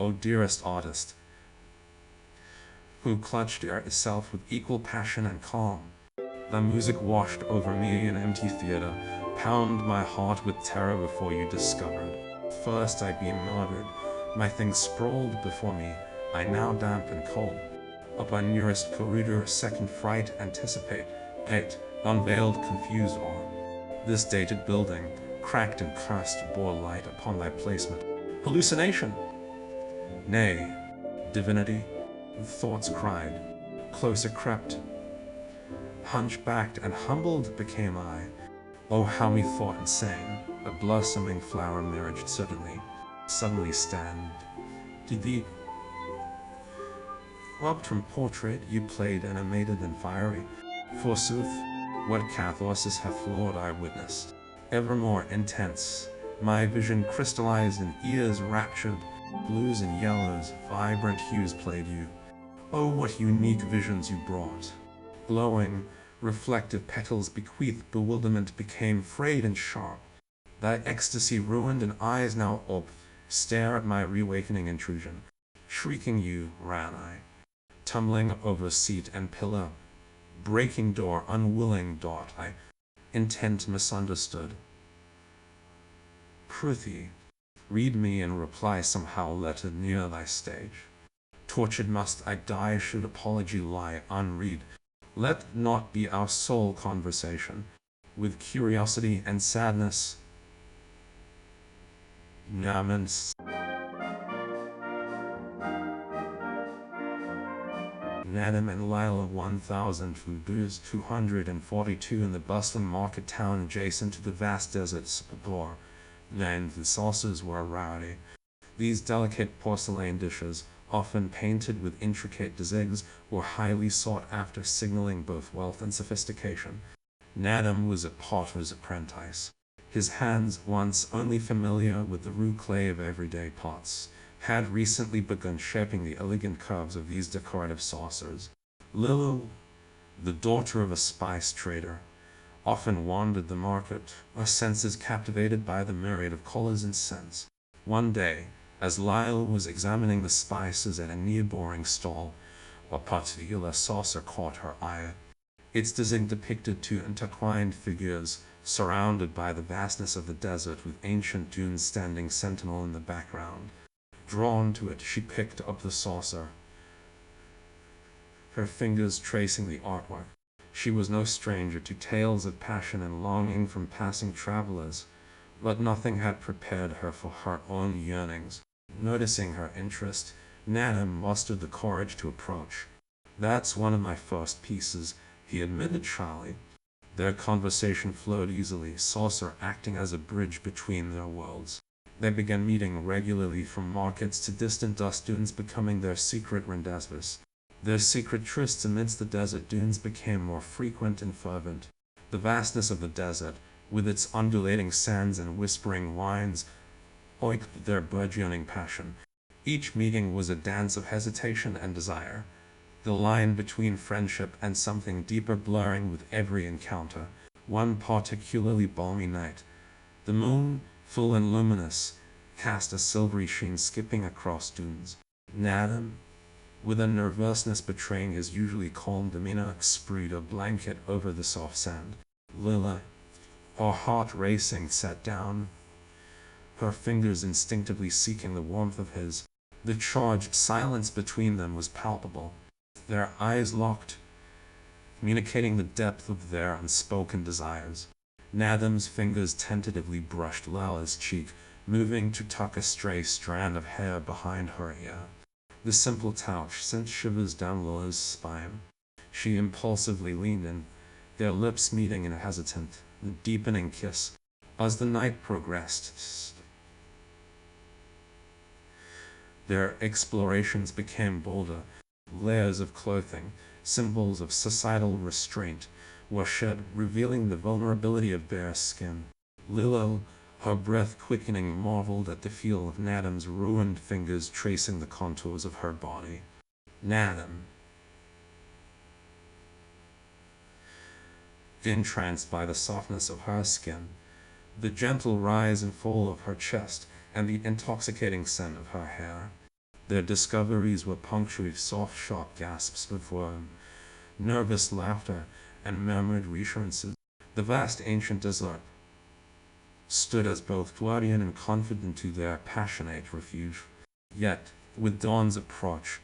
O dearest artist, who clutched itself with equal passion and calm. The music washed over me in empty theater, pound my heart with terror before you discovered. First I'd been murdered, my things sprawled before me, I now damp and cold. Up our nearest corridor, second fright anticipate, hate, unveiled confused awe. This dated building, cracked and cursed, bore light upon thy placement. Hallucination! Nay, divinity, thoughts cried, closer crept. Hunchbacked and humbled became I. Oh, how methought insane, a blossoming flower marriage suddenly stand. Did thee robbed from portrait you played animated and fiery? Forsooth, what catharsis hath Lord I witnessed? Ever more intense, my vision crystallized in ears raptured, blues and yellows, vibrant hues played you. Oh, what unique visions you brought! Glowing, reflective petals bequeathed bewilderment became frayed and sharp. Thy ecstasy ruined and eyes now up, stare at my reawakening intrusion. Shrieking you, ran I, tumbling over seat and pillow, breaking door, unwilling dart I, intent misunderstood. Prithee, read me and reply somehow lettered near thy stage. Tortured must I die should apology lie unread. Let not be our sole conversation, with curiosity and sadness. Namens. Nadam and Lila 1000 Fugus 242 in the bustling market town adjacent to the vast deserts of Bor. Then the saucers were rowdy. These delicate porcelain dishes, often painted with intricate designs, were highly sought after, signaling both wealth and sophistication. Nadam was a potter's apprentice. His hands, once only familiar with the rude clay of everyday pots, had recently begun shaping the elegant curves of these decorative saucers. Lilo, the daughter of a spice trader, often wandered the market, her senses captivated by the myriad of colors and scents. One day, as Lyle was examining the spices at a neighboring stall, a particular saucer caught her eye. Its design depicted two intertwined figures, surrounded by the vastness of the desert, with ancient dunes standing sentinel in the background. Drawn to it, she picked up the saucer, her fingers tracing the artwork. She was no stranger to tales of passion and longing from passing travelers, but nothing had prepared her for her own yearnings. Noticing her interest, Nadam mustered the courage to approach. "That's one of my first pieces," he admitted shyly. Their conversation flowed easily, saucer acting as a bridge between their worlds. They began meeting regularly from markets to distant dust dunes, becoming their secret rendezvous. Their secret trysts amidst the desert dunes became more frequent and fervent. The vastness of the desert, with its undulating sands and whispering winds, oiked their burgeoning passion. Each meeting was a dance of hesitation and desire, the line between friendship and something deeper blurring with every encounter. One particularly balmy night, the moon, full and luminous, cast a silvery sheen skipping across dunes. Nadam, with a nervousness betraying his usually calm demeanor, spread a blanket over the soft sand. Lila, her heart racing, sat down, her fingers instinctively seeking the warmth of his. The charged silence between them was palpable. Their eyes locked, communicating the depth of their unspoken desires. Nadam's fingers tentatively brushed Lila's cheek, moving to tuck a stray strand of hair behind her ear. The simple touch sent shivers down Lila's spine. She impulsively leaned in, their lips meeting in a hesitant, deepening kiss. As the night progressed, their explorations became bolder. Layers of clothing, symbols of societal restraint, were shed, revealing the vulnerability of bare skin. Lilo, her breath quickening, marveled at the feel of Nadam's ruined fingers tracing the contours of her body. Nadam, entranced by the softness of her skin, the gentle rise and fall of her chest, and the intoxicating scent of her hair, Their discoveries were punctuated with soft, sharp gasps before nervous laughter and murmured reassurances. The vast ancient desert stood as both guardian and confidant to their passionate refuge. Yet, with dawn's approach,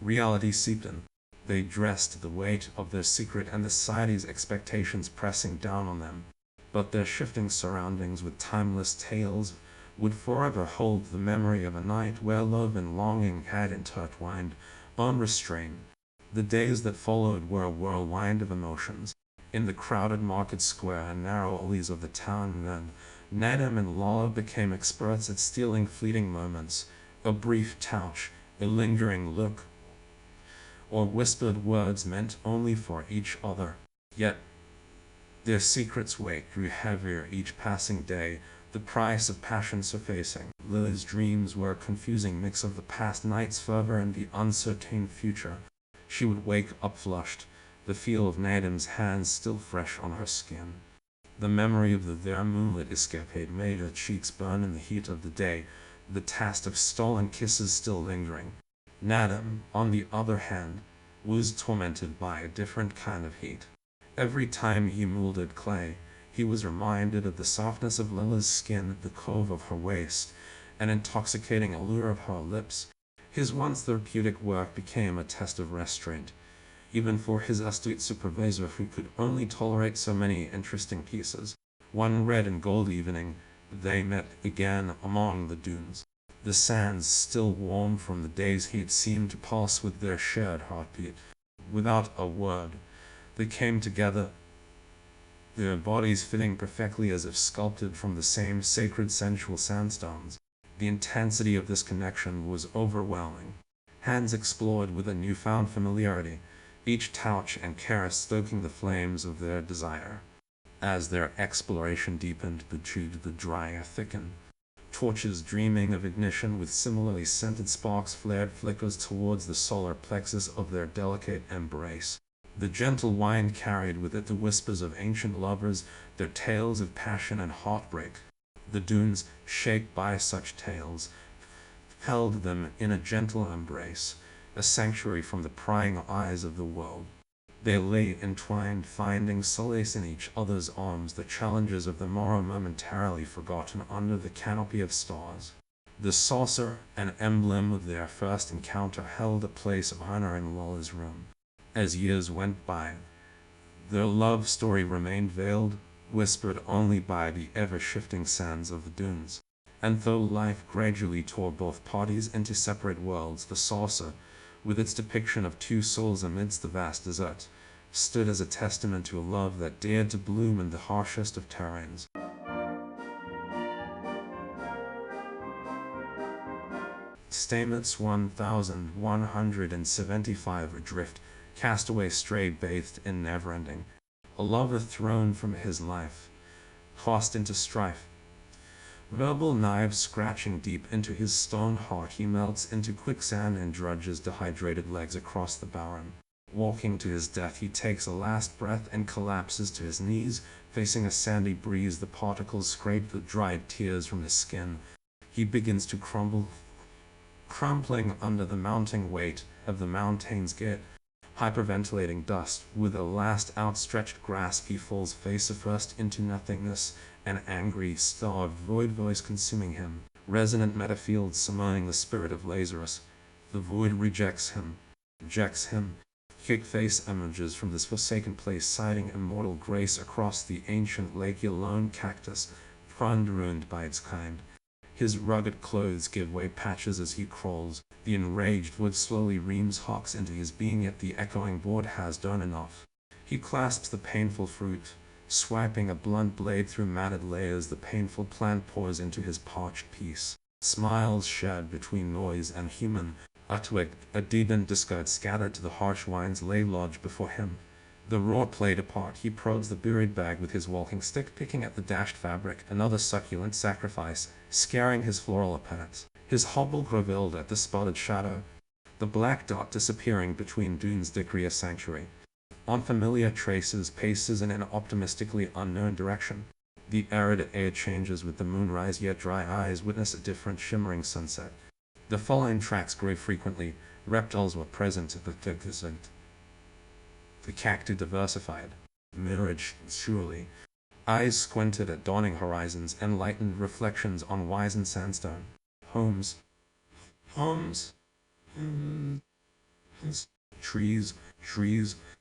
reality seeped in. They dressed the weight of their secret and the society's expectations pressing down on them. But their shifting surroundings with timeless tales would forever hold the memory of a night where love and longing had intertwined, unrestrained. The days that followed were a whirlwind of emotions. In the crowded market square and narrow alleys of the town then, Nadam and Lala became experts at stealing fleeting moments, a brief touch, a lingering look, or whispered words meant only for each other. Yet, their secret's weight grew heavier each passing day, the price of passion surfacing. Lily's dreams were a confusing mix of the past night's fervor and the uncertain future. She would wake up flushed, the feel of Nadim's hands still fresh on her skin. The memory of their moonlit escapade made her cheeks burn in the heat of the day, the taste of stolen kisses still lingering. Nadim, on the other hand, was tormented by a different kind of heat. Every time he molded clay, he was reminded of the softness of Lila's skin, the curve of her waist, and intoxicating allure of her lips. His once therapeutic work became a test of restraint, even for his astute supervisor who could only tolerate so many interesting pieces. One red and gold evening, they met again among the dunes. The sands still warm from the days he had seemed to pulse with their shared heartbeat. Without a word, they came together, their bodies fitting perfectly as if sculpted from the same sacred sensual sandstones. The intensity of this connection was overwhelming. Hands explored with a newfound familiarity, each touch and caress stoking the flames of their desire. As their exploration deepened, the dry thickened. Torches dreaming of ignition with similarly scented sparks flared flickers towards the solar plexus of their delicate embrace. The gentle wind carried with it the whispers of ancient lovers, their tales of passion and heartbreak. The dunes, shaped by such tales, held them in a gentle embrace, a sanctuary from the prying eyes of the world. They lay entwined, finding solace in each other's arms, the challenges of the morrow momentarily forgotten under the canopy of stars. The saucer, an emblem of their first encounter, held a place of honor in Lola's room. As years went by, their love story remained veiled, whispered only by the ever-shifting sands of the dunes. And though life gradually tore both parties into separate worlds, the saucer, with its depiction of two souls amidst the vast desert, stood as a testament to a love that dared to bloom in the harshest of terrains. Stamets 1175 adrift, castaway stray bathed in never-ending. A lover thrown from his life, tossed into strife. Verbal knives scratching deep into his stone heart, he melts into quicksand and drudges dehydrated legs across the barren. Walking to his death, he takes a last breath and collapses to his knees, facing a sandy breeze. The particles scrape the dried tears from his skin. He begins to crumble, crumpling under the mounting weight of the mountain's gate. Hyperventilating dust, with a last outstretched grasp, he falls face first into nothingness, an angry, starved, void voice consuming him. Resonant metafields summoning the spirit of Lazarus. The void rejects him. Kick-face emerges from this forsaken place, citing immortal grace across the ancient lake. A lone cactus, ruined by its kind. His rugged clothes give way patches as he crawls. The enraged wood slowly reams hawks into his being, yet the echoing board has done enough. He clasps the painful fruit, swiping a blunt blade through matted layers. The painful plant pours into his parched piece. Smiles shed between noise and human. A twig, a deedent discard scattered to the harsh winds lay lodged before him. The raw played apart, he probes the buried bag with his walking stick, picking at the dashed fabric. Another succulent sacrifice, scaring his floral appetites. His hobble grovelled at the spotted shadow. The black dot disappearing between dunes decree a sanctuary. Unfamiliar traces paces in an optimistically unknown direction. The arid air changes with the moonrise, yet dry eyes witness a different shimmering sunset. The following tracks grew frequently. Reptiles were present at the descent. The cacti diversified. Mirage, surely. Eyes squinted at dawning horizons, enlightened reflections on wizened sandstone. Homes. Homes. Trees. Trees.